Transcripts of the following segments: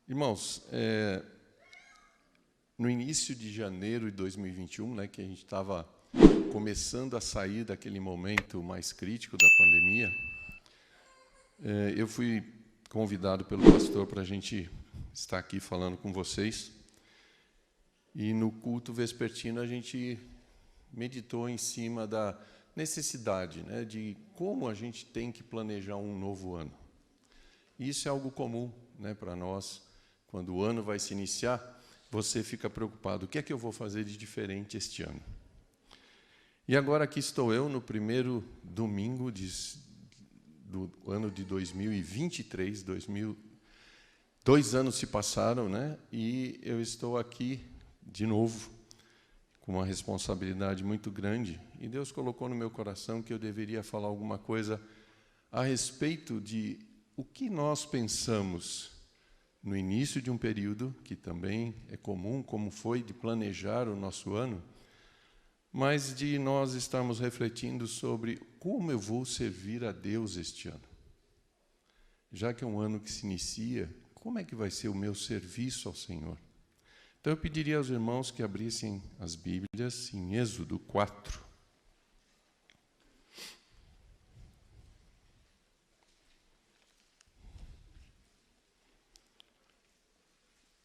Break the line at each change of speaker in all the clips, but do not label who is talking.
Irmãos, no início de janeiro de 2021, né, que a gente estava começando a sair daquele momento mais crítico da pandemia, eu fui convidado pelo pastor para a gente estar aqui falando com vocês. E no culto vespertino a gente meditou em cima da necessidade, né, de como a gente tem que planejar um novo ano. E isso é algo comum, né, para nós. Quando o ano vai se iniciar, você fica preocupado. O que é que eu vou fazer de diferente este ano? E agora aqui estou eu, no primeiro domingo do ano de 2023. 2 anos se passaram, né? E eu estou aqui de novo, com uma responsabilidade muito grande. E Deus colocou no meu coração que eu deveria falar alguma coisa a respeito de o que nós pensamos no início de um período, que também é comum, como foi de planejar o nosso ano, mas de nós estarmos refletindo sobre como eu vou servir a Deus este ano. Já que é um ano que se inicia, como é que vai ser o meu serviço ao Senhor? Então eu pediria aos irmãos que abrissem as Bíblias em Êxodo 4.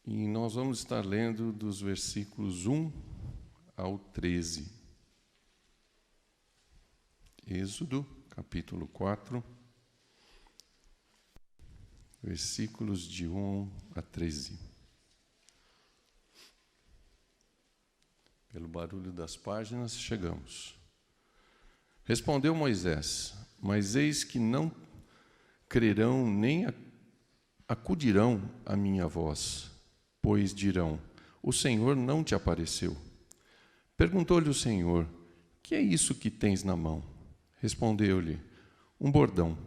E nós vamos estar lendo dos versículos 1 ao 13. Êxodo, capítulo 4, versículos de 1 a 13. Pelo barulho das páginas, chegamos. Respondeu Moisés: mas eis que não crerão nem acudirão à minha voz, pois dirão: o Senhor não te apareceu. Perguntou-lhe o Senhor: que é isso que tens na mão? Respondeu-lhe: um bordão.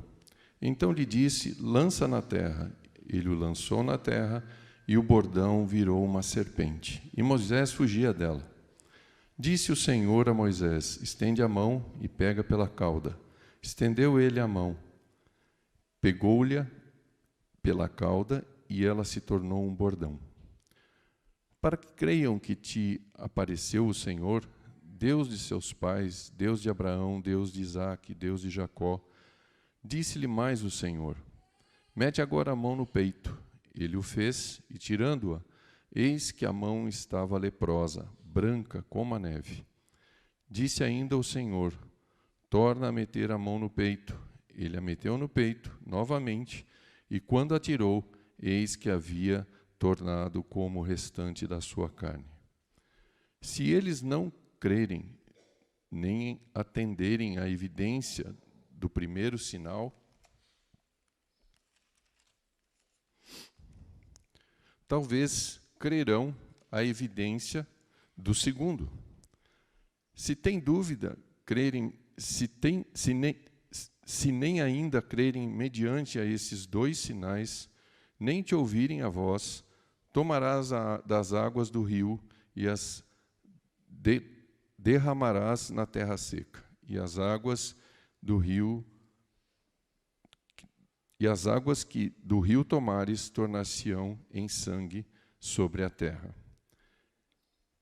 Então lhe disse: lança na terra. Ele o lançou na terra, e o bordão virou uma serpente. E Moisés fugia dela. Disse o Senhor a Moisés: estende a mão e pega pela cauda. Estendeu ele a mão, pegou-lhe pela cauda, e ela se tornou um bordão. Para que creiam que te apareceu o Senhor, Deus de seus pais, Deus de Abraão, Deus de Isaque, Deus de Jacó. Disse-lhe mais o Senhor: mete agora a mão no peito. Ele o fez, e tirando-a, eis que a mão estava leprosa, branca como a neve. Disse ainda o Senhor: torna a meter a mão no peito. Ele a meteu no peito novamente, e quando a tirou, eis que havia tornado como o restante da sua carne. Se eles não crerem, nem atenderem à evidência do primeiro sinal, talvez crerão à evidência do segundo. Se tem dúvida, crerem, se nem ainda crerem mediante a esses 2 sinais, nem te ouvirem a voz, tomarás das águas do rio e as derramarás na terra seca, e as águas que do rio tomares tornar-se-ão em sangue sobre a terra.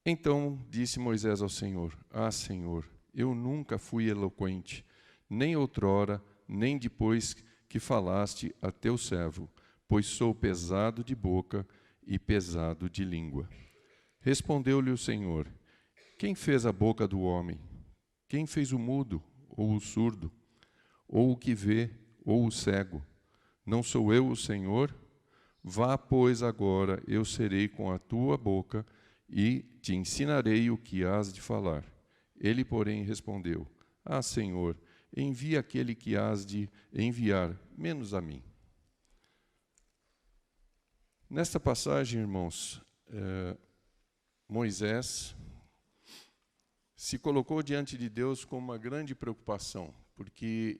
Então disse Moisés ao Senhor: ah, Senhor, eu nunca fui eloquente, nem outrora, nem depois que falaste a teu servo, pois sou pesado de boca e pesado de língua. Respondeu-lhe o Senhor: quem fez a boca do homem? Quem fez o mudo, ou o surdo, ou o que vê, ou o cego? Não sou eu o Senhor? Vá, pois, agora, eu serei com a tua boca e te ensinarei o que hás de falar. Ele, porém, respondeu: ah, Senhor, envia aquele que hás de enviar, menos a mim. Nesta passagem, irmãos, Moisés se colocou diante de Deus com uma grande preocupação, porque,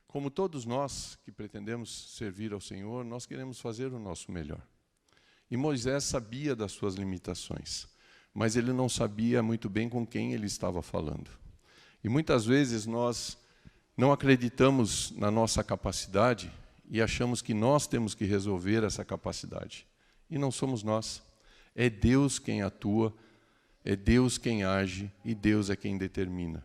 como todos nós que pretendemos servir ao Senhor, nós queremos fazer o nosso melhor. E Moisés sabia das suas limitações, mas ele não sabia muito bem com quem ele estava falando. E muitas vezes nós não acreditamos na nossa capacidade e achamos que nós temos que resolver essa capacidade. E não somos nós. É Deus quem atua, é Deus quem age e Deus é quem determina.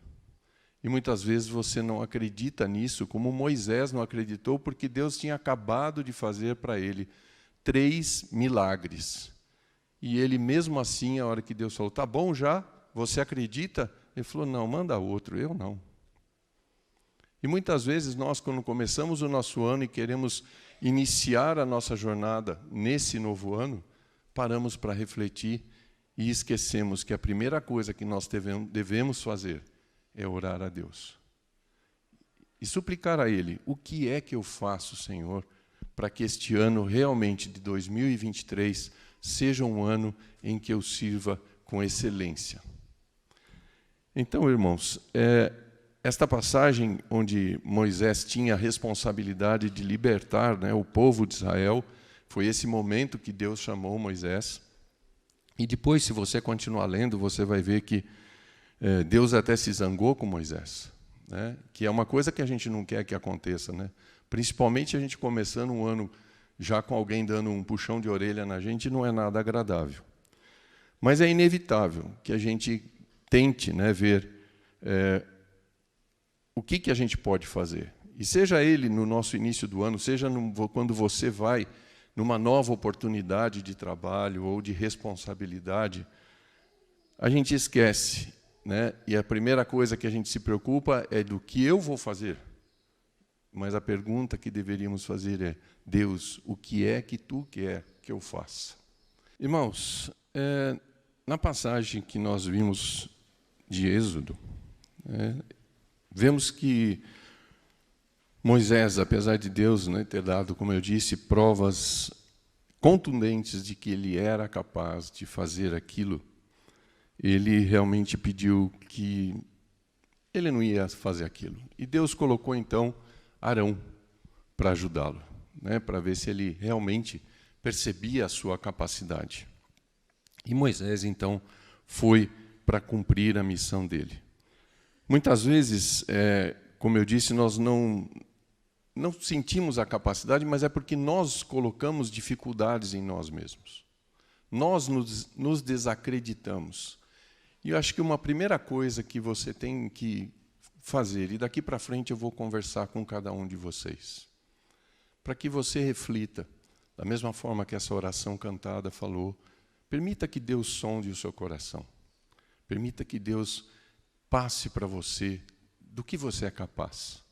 E muitas vezes você não acredita nisso, como Moisés não acreditou, porque Deus tinha acabado de fazer para ele 3 milagres. E ele, mesmo assim, a hora que Deus falou, tá bom já? Você acredita? Ele falou, não, manda outro, eu não. E muitas vezes nós, quando começamos o nosso ano e queremos iniciar a nossa jornada nesse novo ano, paramos para refletir e esquecemos que a primeira coisa que nós devemos fazer é orar a Deus. E suplicar a Ele, o que é que eu faço, Senhor, para que este ano realmente de 2023 seja um ano em que eu sirva com excelência. Então, irmãos, esta passagem onde Moisés tinha a responsabilidade de libertar, né, o povo de Israel, foi esse momento que Deus chamou Moisés. E depois, se você continuar lendo, você vai ver que Deus até se zangou com Moisés, né, que é uma coisa que a gente não quer que aconteça, né? Principalmente a gente começando um ano já com alguém dando um puxão de orelha na gente, não é nada agradável. Mas é inevitável que a gente tente, né, ver o que a gente pode fazer. E seja ele no nosso início do ano, seja quando você vai numa nova oportunidade de trabalho ou de responsabilidade, a gente esquece, né? E a primeira coisa que a gente se preocupa é do que eu vou fazer. Mas a pergunta que deveríamos fazer é, Deus, o que é que Tu quer que eu faça? Irmãos, na passagem que nós vimos de Êxodo, vemos que Moisés, apesar de Deus, né, ter dado, como eu disse, provas contundentes de que ele era capaz de fazer aquilo, ele realmente pediu que ele não ia fazer aquilo. E Deus colocou, então, Arão para ajudá-lo, né, para ver se ele realmente percebia a sua capacidade. E Moisés, então, foi para cumprir a missão dele. Muitas vezes, como eu disse, nós não sentimos a capacidade, mas é porque nós colocamos dificuldades em nós mesmos. Nós nos desacreditamos. E eu acho que uma primeira coisa que você tem que fazer, e daqui para frente eu vou conversar com cada um de vocês, para que você reflita, da mesma forma que essa oração cantada falou, permita que Deus sonde o seu coração. Permita que Deus passe para você do que você é capaz,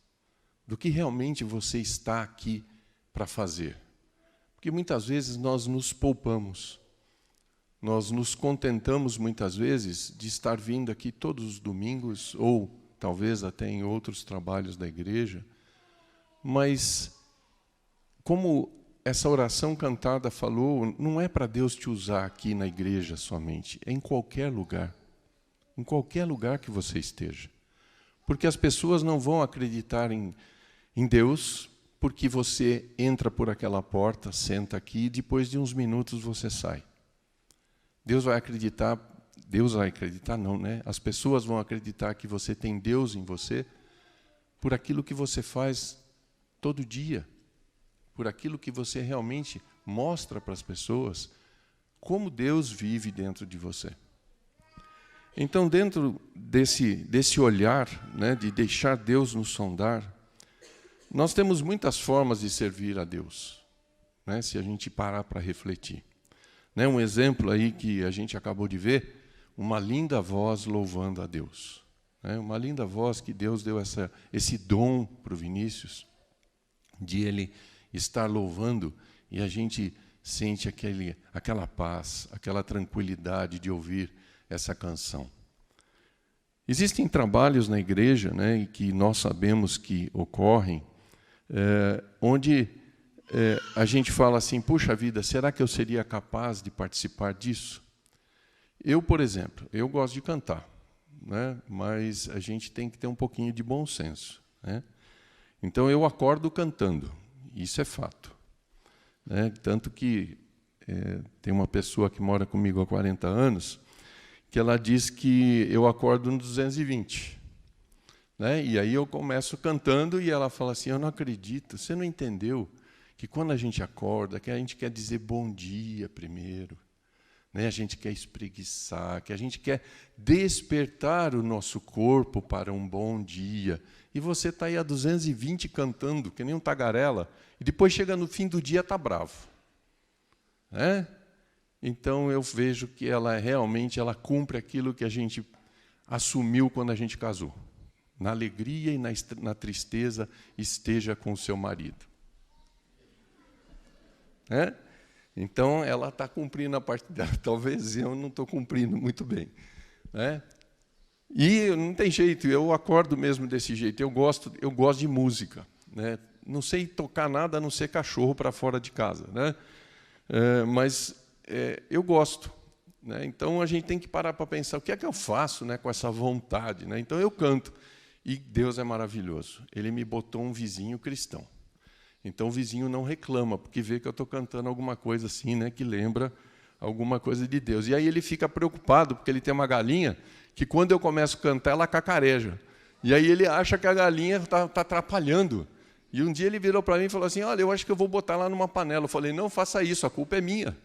do que realmente você está aqui para fazer. Porque muitas vezes nós nos poupamos, nós nos contentamos muitas vezes de estar vindo aqui todos os domingos, ou talvez até em outros trabalhos da igreja, mas como essa oração cantada falou, não é para Deus te usar aqui na igreja somente, é em qualquer lugar que você esteja. Porque as pessoas não vão acreditar em Deus porque você entra por aquela porta, senta aqui e depois de uns minutos você sai. Deus vai acreditar não, né? As pessoas vão acreditar que você tem Deus em você por aquilo que você faz todo dia, por aquilo que você realmente mostra para as pessoas como Deus vive dentro de você. Então, dentro desse olhar, né, de deixar Deus nos sondar, nós temos muitas formas de servir a Deus, né, se a gente parar para refletir. Né, um exemplo aí que a gente acabou de ver, uma linda voz louvando a Deus. Né, uma linda voz que Deus deu esse dom para o Vinícius, de ele estar louvando, e a gente sente aquela paz, aquela tranquilidade de ouvir essa canção. Existem trabalhos na igreja, né, que nós sabemos que ocorrem, onde a gente fala assim, puxa vida, será que eu seria capaz de participar disso? Eu, por exemplo, eu gosto de cantar, né, mas a gente tem que ter um pouquinho de bom senso, né? Então eu acordo cantando, isso é fato, né? Tanto que tem uma pessoa que mora comigo há 40 anos, que ela diz que eu acordo no 220. Né? E aí eu começo cantando e ela fala assim, eu não acredito, você não entendeu que quando a gente acorda, que a gente quer dizer bom dia primeiro, né? A gente quer espreguiçar, que a gente quer despertar o nosso corpo para um bom dia. E você está aí a 220 cantando, que nem um tagarela, e depois chega no fim do dia, está bravo. Né? Então, eu vejo que ela realmente cumpre aquilo que a gente assumiu quando a gente casou. Na alegria e na tristeza, esteja com o seu marido. Né? Então, ela está cumprindo a parte dela. Talvez eu não estou cumprindo muito bem. Né? E não tem jeito, eu acordo mesmo desse jeito. Eu gosto de música. Né? Não sei tocar nada a não ser cachorro para fora de casa. Né? Mas eu gosto. Né? Então, a gente tem que parar para pensar, o que é que eu faço, né, com essa vontade? Né? Então, eu canto. E Deus é maravilhoso. Ele me botou um vizinho cristão. Então, o vizinho não reclama, porque vê que eu estou cantando alguma coisa assim, né, que lembra alguma coisa de Deus. E aí ele fica preocupado, porque ele tem uma galinha que, quando eu começo a cantar, ela cacareja. E aí ele acha que a galinha está atrapalhando. E um dia ele virou para mim e falou assim, olha, eu acho que eu vou botar lá numa panela. Eu falei, não faça isso, a culpa é minha.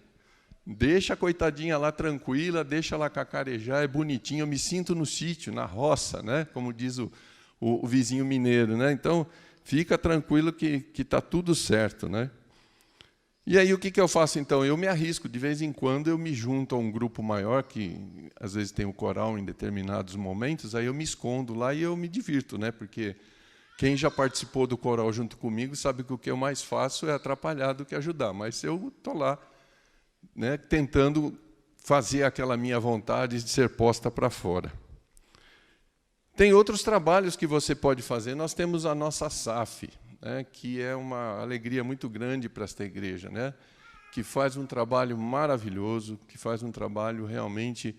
Deixa a coitadinha lá tranquila, deixa ela cacarejar, é bonitinho, eu me sinto no sítio, na roça, né, como diz o vizinho mineiro. Né? Então, fica tranquilo que está tudo certo. Né? E aí, o que eu faço, então? Eu me arrisco. De vez em quando, eu me junto a um grupo maior, que às vezes tem o coral em determinados momentos, aí eu me escondo lá e eu me divirto, né? Porque quem já participou do coral junto comigo sabe que o que eu mais faço é atrapalhar do que ajudar. Mas eu estou lá, né, tentando fazer aquela minha vontade de ser posta para fora. Tem outros trabalhos que você pode fazer. Nós temos a nossa SAF, né, que é uma alegria muito grande para esta igreja, né, que faz um trabalho maravilhoso, que faz um trabalho realmente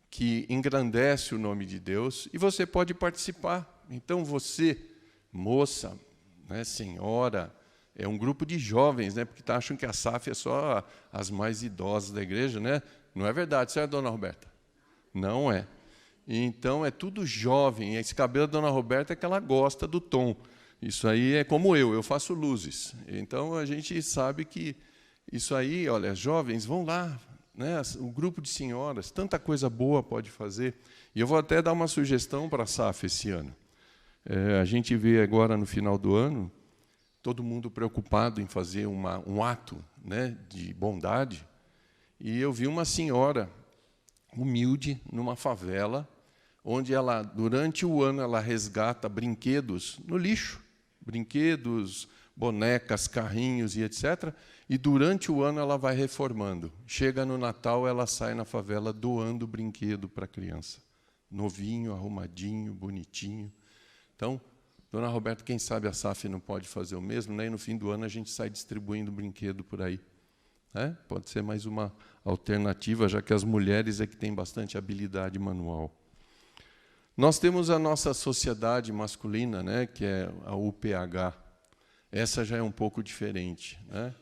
que engrandece o nome de Deus, e você pode participar. Então, você, moça, né, senhora, é um grupo de jovens, né, porque acham que a SAF é só as mais idosas da igreja. Né? Não é verdade, certo, dona Roberta? Não é. Então, é tudo jovem. Esse cabelo da dona Roberta é que ela gosta do tom. Isso aí é como eu faço luzes. Então, a gente sabe que isso aí, olha, jovens, vão lá, né? O grupo de senhoras, tanta coisa boa pode fazer. E eu vou até dar uma sugestão para a SAF esse ano. A gente vê agora, no final do ano, todo mundo preocupado em fazer um ato, né, de bondade. E eu vi uma senhora humilde numa favela, onde ela, durante o ano, ela resgata brinquedos no lixo, brinquedos, bonecas, carrinhos e etc. E durante o ano ela vai reformando. Chega no Natal, ela sai na favela doando brinquedo para a criança. Novinho, arrumadinho, bonitinho. Então, dona Roberta, quem sabe a SAF não pode fazer o mesmo, né? E no fim do ano a gente sai distribuindo brinquedo por aí. Né? Pode ser mais uma alternativa, já que as mulheres é que têm bastante habilidade manual. Nós temos a nossa sociedade masculina, né, que é a UPH. Essa já é um pouco diferente. Né?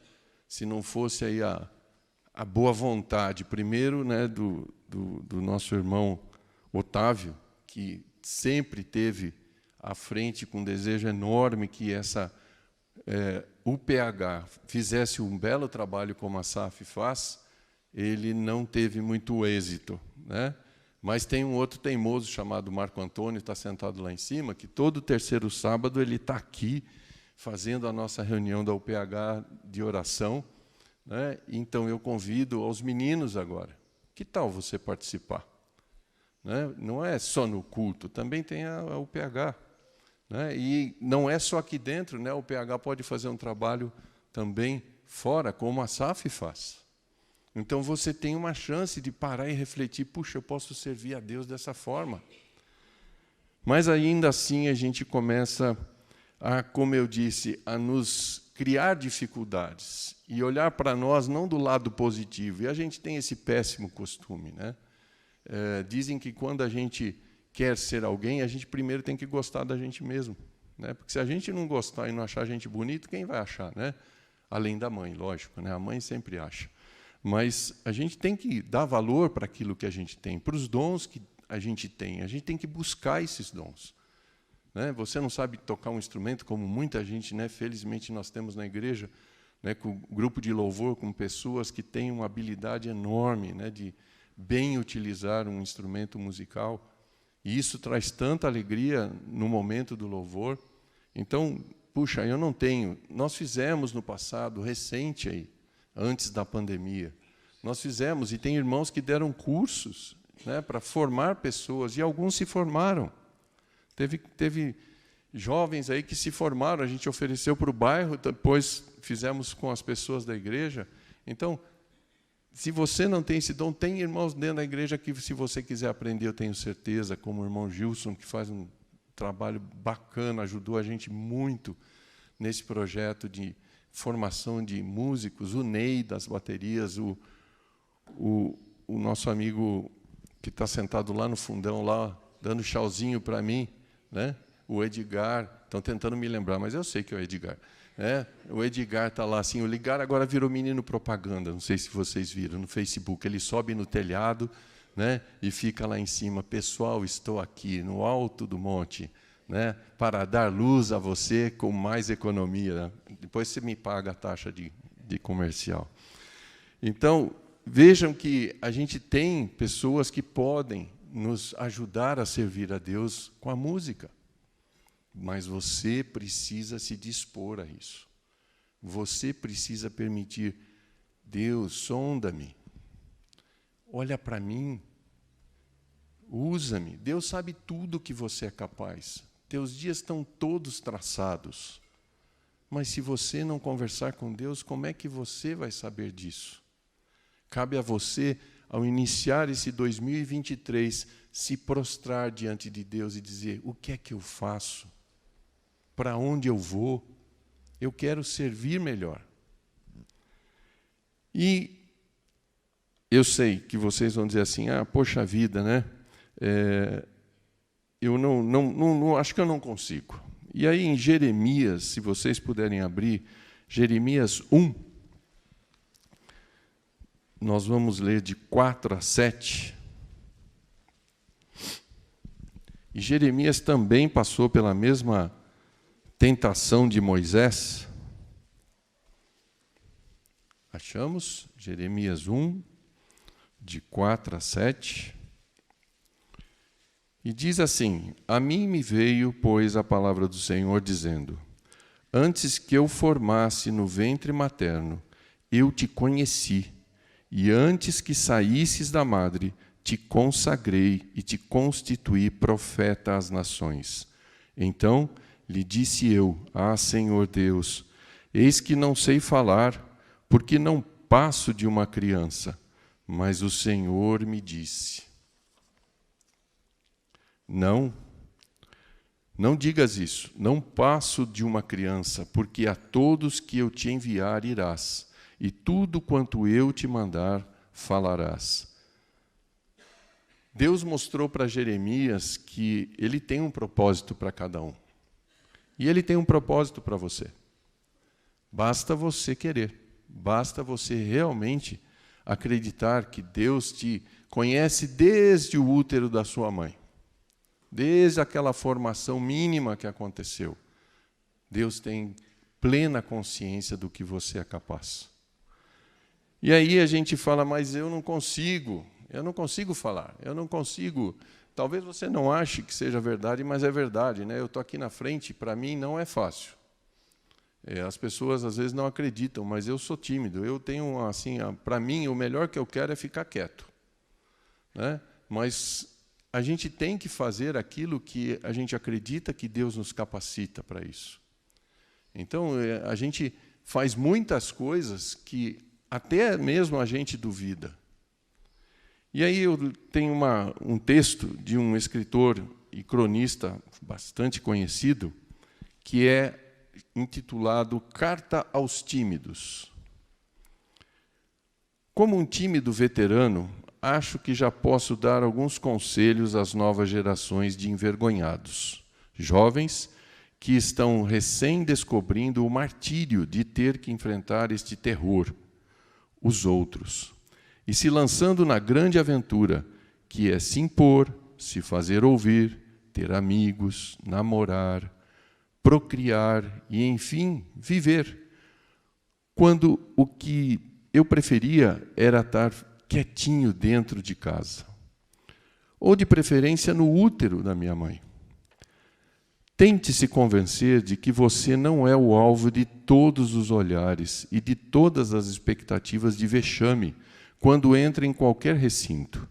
Se não fosse aí a boa vontade, primeiro, né, do nosso irmão Otávio, que sempre teve à frente com um desejo enorme que essa UPH fizesse um belo trabalho como a SAF faz, ele não teve muito êxito. Né? Mas tem um outro teimoso chamado Marco Antônio, está sentado lá em cima, que todo terceiro sábado ele está aqui fazendo a nossa reunião da UPH de oração. Né? Então, eu convido aos meninos agora. Que tal você participar? Né? Não é só no culto, também tem a UPH. Né? E não é só aqui dentro, né? O UPH pode fazer um trabalho também fora, como a SAF faz. Então, você tem uma chance de parar e refletir, puxa, eu posso servir a Deus dessa forma. Mas, ainda assim, a gente começa a, como eu disse, a nos criar dificuldades e olhar para nós não do lado positivo. E a gente tem esse péssimo costume. Né? Dizem que, quando a gente quer ser alguém, a gente primeiro tem que gostar da gente mesmo. Né? Porque se a gente não gostar e não achar a gente bonito, quem vai achar? Né? Além da mãe, lógico. Né? A mãe sempre acha. Mas a gente tem que dar valor para aquilo que a gente tem, para os dons que a gente tem que buscar esses dons. Né? Você não sabe tocar um instrumento, como muita gente, né? Felizmente nós temos na igreja, né, com o grupo de louvor, com pessoas que têm uma habilidade enorme, né, de bem utilizar um instrumento musical. E isso traz tanta alegria no momento do louvor. Então, puxa, eu não tenho. Nós fizemos no passado, recente aí, antes da pandemia, nós fizemos, e tem irmãos que deram cursos, né, para formar pessoas, e alguns se formaram. Teve jovens aí que se formaram, a gente ofereceu para o bairro, depois fizemos com as pessoas da igreja. Então, se você não tem esse dom, tem irmãos dentro da igreja que, se você quiser aprender, eu tenho certeza, como o irmão Gilson, que faz um trabalho bacana, ajudou a gente muito nesse projeto de formação de músicos, o Ney das baterias, o nosso amigo que está sentado lá no fundão, lá, dando tchauzinho para mim, né? O Edgar, estão tentando me lembrar, mas eu sei que é o Edgar. O Edgar está lá assim, o Ligar agora virou menino propaganda, não sei se vocês viram, no Facebook. Ele sobe no telhado, né, e fica lá em cima. Pessoal, estou aqui no alto do monte, né, para dar luz a você com mais economia. Depois você me paga a taxa de comercial. Então, vejam que a gente tem pessoas que podem nos ajudar a servir a Deus com a música. Mas você precisa se dispor a isso. Você precisa permitir, Deus, sonda-me, olha para mim, usa-me. Deus sabe tudo o que você é capaz. Teus dias estão todos traçados. Mas se você não conversar com Deus, como é que você vai saber disso? Cabe a você, ao iniciar esse 2023, se prostrar diante de Deus e dizer, o que é que eu faço? Para onde eu vou? Eu quero servir melhor. E eu sei que vocês vão dizer assim, poxa vida, né? Eu não acho que eu não consigo. E aí em Jeremias, se vocês puderem abrir, Jeremias 1, nós vamos ler de 4 a 7. E Jeremias também passou pela mesma tentação de Moisés. Achamos? Jeremias 1, de 4 a 7. E diz assim, a mim me veio, pois, a palavra do Senhor, dizendo, antes que eu formasse no ventre materno, eu te conheci, e antes que saísses da madre, te consagrei e te constituí profeta às nações. Então lhe disse eu, Senhor Deus, eis que não sei falar, porque não passo de uma criança. Mas o Senhor me disse, não digas isso, não passo de uma criança, porque a todos que eu te enviar irás, e tudo quanto eu te mandar falarás. Deus mostrou para Jeremias que ele tem um propósito para cada um. E ele tem um propósito para você. Basta você querer. Basta você realmente acreditar que Deus te conhece desde o útero da sua mãe. Desde aquela formação mínima que aconteceu. Deus tem plena consciência do que você é capaz. E aí a gente fala, mas eu não consigo falar, eu não consigo. Talvez você não ache que seja verdade, mas é verdade, né? Eu estou aqui na frente, para mim não é fácil. As pessoas às vezes não acreditam, mas eu sou tímido. Eu tenho, assim, para mim, o melhor que eu quero é ficar quieto, né? Mas a gente tem que fazer aquilo que a gente acredita que Deus nos capacita para isso. Então, a gente faz muitas coisas que até mesmo a gente duvida. E aí eu tenho um texto de um escritor e cronista bastante conhecido, que é intitulado Carta aos Tímidos. Como um tímido veterano, acho que já posso dar alguns conselhos às novas gerações de envergonhados, jovens que estão recém-descobrindo o martírio de ter que enfrentar este terror, os outros, e se lançando na grande aventura, que é se impor, se fazer ouvir, ter amigos, namorar, procriar e, enfim, viver. quando o que eu preferia era estar quietinho dentro de casa, ou de preferência no útero da minha mãe. Tente se convencer de que você não é o alvo de todos os olhares e de todas as expectativas de vexame quando entra em qualquer recinto.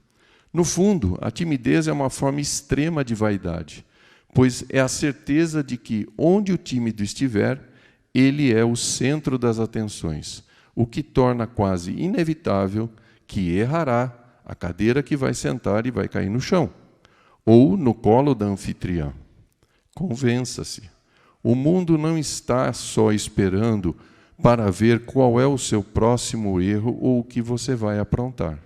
No fundo, a timidez é uma forma extrema de vaidade, pois é a certeza de que, onde o tímido estiver, ele é o centro das atenções, o que torna quase inevitável que errará a cadeira que vai sentar e vai cair no chão, ou no colo da anfitriã. Convença-se. O mundo não está só esperando para ver qual é o seu próximo erro ou o que você vai aprontar.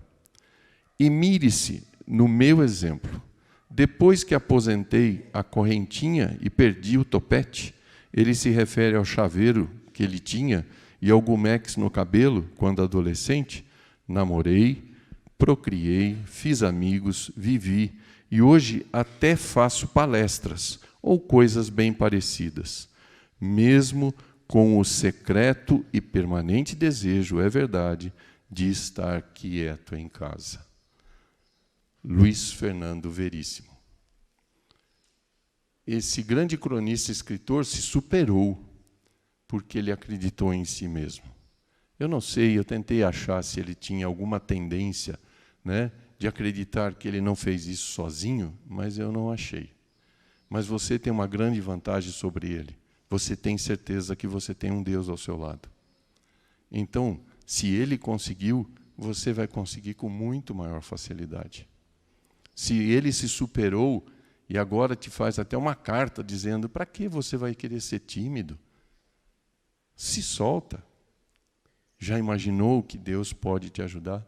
E mire-se no meu exemplo. Depois que aposentei a correntinha e perdi o topete, ele se refere ao chaveiro que ele tinha e ao gumex no cabelo, quando adolescente, namorei, procriei, fiz amigos, vivi, e hoje até faço palestras ou coisas bem parecidas, mesmo com o secreto e permanente desejo, é verdade, de estar quieto em casa. Luiz Fernando Veríssimo. Esse grande cronista e escritor se superou porque ele acreditou em si mesmo. Eu não sei, eu tentei achar se ele tinha alguma tendência, né, de acreditar que ele não fez isso sozinho, mas eu não achei. Mas você tem uma grande vantagem sobre ele. Você tem certeza que você tem um Deus ao seu lado. Então, se ele conseguiu, você vai conseguir com muito maior facilidade. Se ele se superou e agora te faz até uma carta dizendo: para que você vai querer ser tímido? Se solta. Já imaginou que Deus pode te ajudar?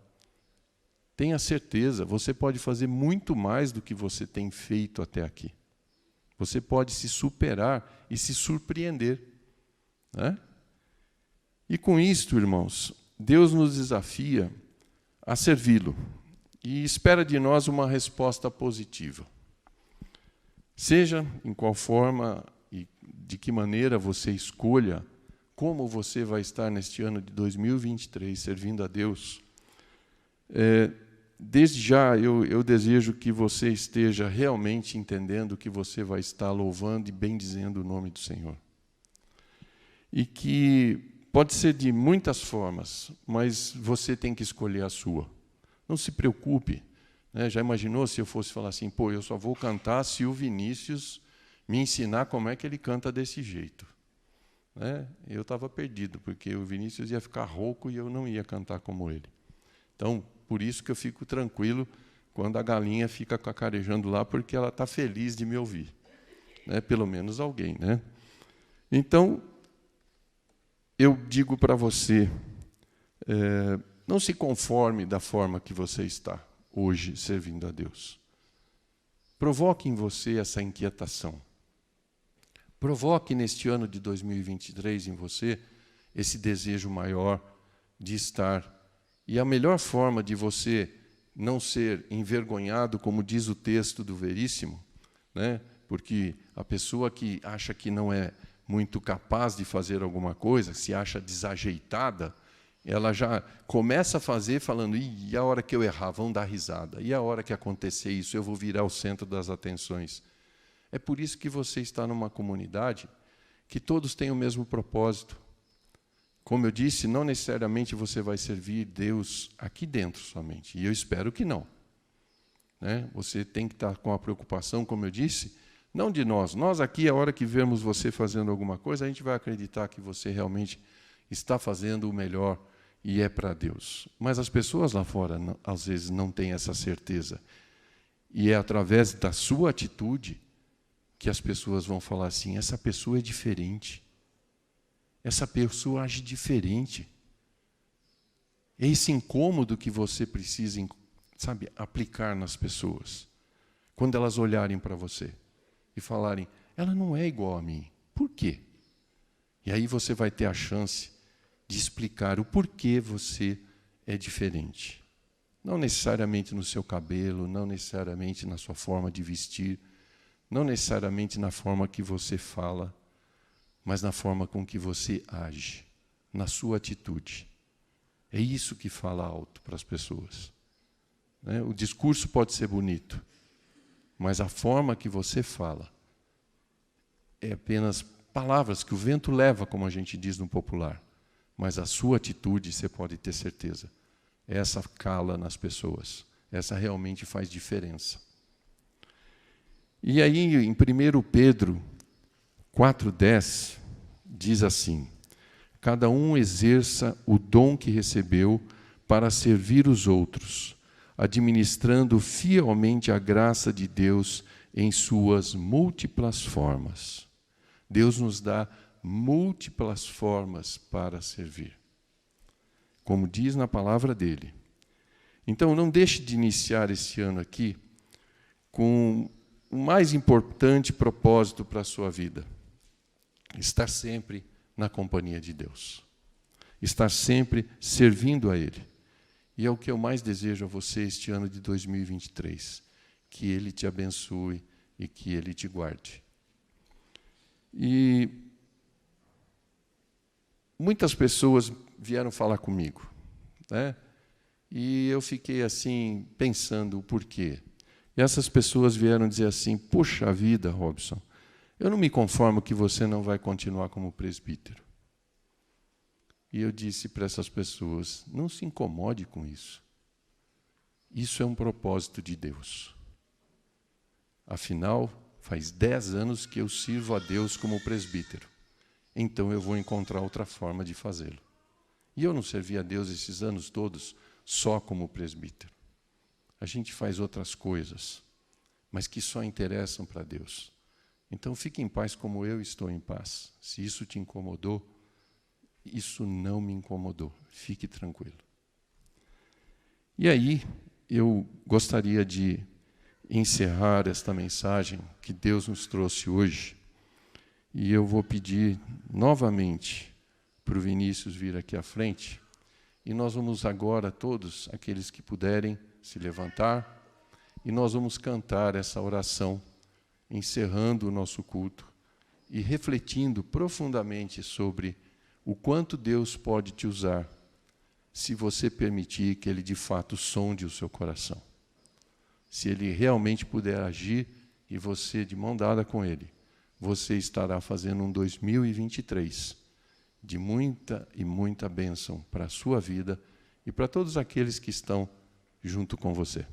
Tenha certeza, você pode fazer muito mais do que você tem feito até aqui. Você pode se superar e se surpreender, né? E com isto, irmãos, Deus nos desafia a servi-lo e espera de nós uma resposta positiva. Seja em qual forma e de que maneira você escolha como você vai estar neste ano de 2023 servindo a Deus, desde já eu desejo que você esteja realmente entendendo que você vai estar louvando e bendizendo o nome do Senhor. E que pode ser de muitas formas, mas você tem que escolher a sua. Não se preocupe, né? Já imaginou se eu fosse falar assim: pô, eu só vou cantar se o Vinícius me ensinar como é que ele canta desse jeito, né? Eu estava perdido, porque o Vinícius ia ficar rouco e eu não ia cantar como ele. Então, por isso que eu fico tranquilo quando a galinha fica cacarejando lá, porque ela está feliz de me ouvir, né? Pelo menos alguém, né? Então, eu digo para você, não se conforme da forma que você está hoje servindo a Deus. Provoque em você essa inquietação. Provoque neste ano de 2023 em você esse desejo maior de estar. E a melhor forma de você não ser envergonhado, como diz o texto do Veríssimo, né? Porque a pessoa que acha que não é muito capaz de fazer alguma coisa, se acha desajeitada, ela já começa a fazer falando: e a hora que eu errar, vão dar risada. E a hora que acontecer isso, eu vou virar o centro das atenções. É por isso que você está numa comunidade que todos têm o mesmo propósito. Como eu disse, não necessariamente você vai servir Deus aqui dentro somente, e eu espero que não, né? Você tem que estar com a preocupação, como eu disse, não de nós. Nós aqui, a hora que vemos você fazendo alguma coisa, a gente vai acreditar que você realmente está fazendo o melhor e é para Deus. Mas as pessoas lá fora, às vezes, não têm essa certeza. E é através da sua atitude que as pessoas vão falar assim: essa pessoa é diferente. Essa pessoa age diferente. É esse incômodo que você precisa, sabe, aplicar nas pessoas. Quando elas olharem para você e falarem: ela não é igual a mim. Por quê? E aí você vai ter a chance de explicar o porquê você é diferente. Não necessariamente no seu cabelo, não necessariamente na sua forma de vestir, não necessariamente na forma que você fala, mas na forma com que você age, na sua atitude. É isso que fala alto para as pessoas. O discurso pode ser bonito, mas a forma que você fala é apenas palavras que o vento leva, como a gente diz no popular. Mas a sua atitude, você pode ter certeza, essa cala nas pessoas. Essa realmente faz diferença. E aí, em 1 Pedro 4,10, diz assim: cada um exerça o dom que recebeu para servir os outros, administrando fielmente a graça de Deus em suas múltiplas formas. Deus nos dá múltiplas formas para servir, como diz na palavra dele. Então, não deixe de iniciar esse ano aqui com o mais importante propósito para a sua vida: estar sempre na companhia de Deus, estar sempre servindo a Ele. E é o que eu mais desejo a você este ano de 2023, que Ele te abençoe e que Ele te guarde. E muitas pessoas vieram falar comigo, e eu fiquei assim, pensando o porquê. E essas pessoas vieram dizer assim: puxa vida, Robson, eu não me conformo que você não vai continuar como presbítero. E eu disse para essas pessoas: não se incomode com isso. Isso é um propósito de Deus. Afinal, faz 10 anos que eu sirvo a Deus como presbítero. Então eu vou encontrar outra forma de fazê-lo. E eu não servi a Deus esses anos todos só como presbítero. A gente faz outras coisas, mas que só interessam para Deus. Então fique em paz como eu estou em paz. Se isso te incomodou, isso não me incomodou. Fique tranquilo. E aí, eu gostaria de encerrar esta mensagem que Deus nos trouxe hoje. E eu vou pedir novamente para o Vinícius vir aqui à frente. E nós vamos agora, todos aqueles que puderem, se levantar. E nós vamos cantar essa oração, encerrando o nosso culto e refletindo profundamente sobre o quanto Deus pode te usar, se você permitir que Ele de fato sonde o seu coração. Se Ele realmente puder agir e você, de mão dada com Ele, você estará fazendo um 2023 de muita e muita bênção para a sua vida e para todos aqueles que estão junto com você.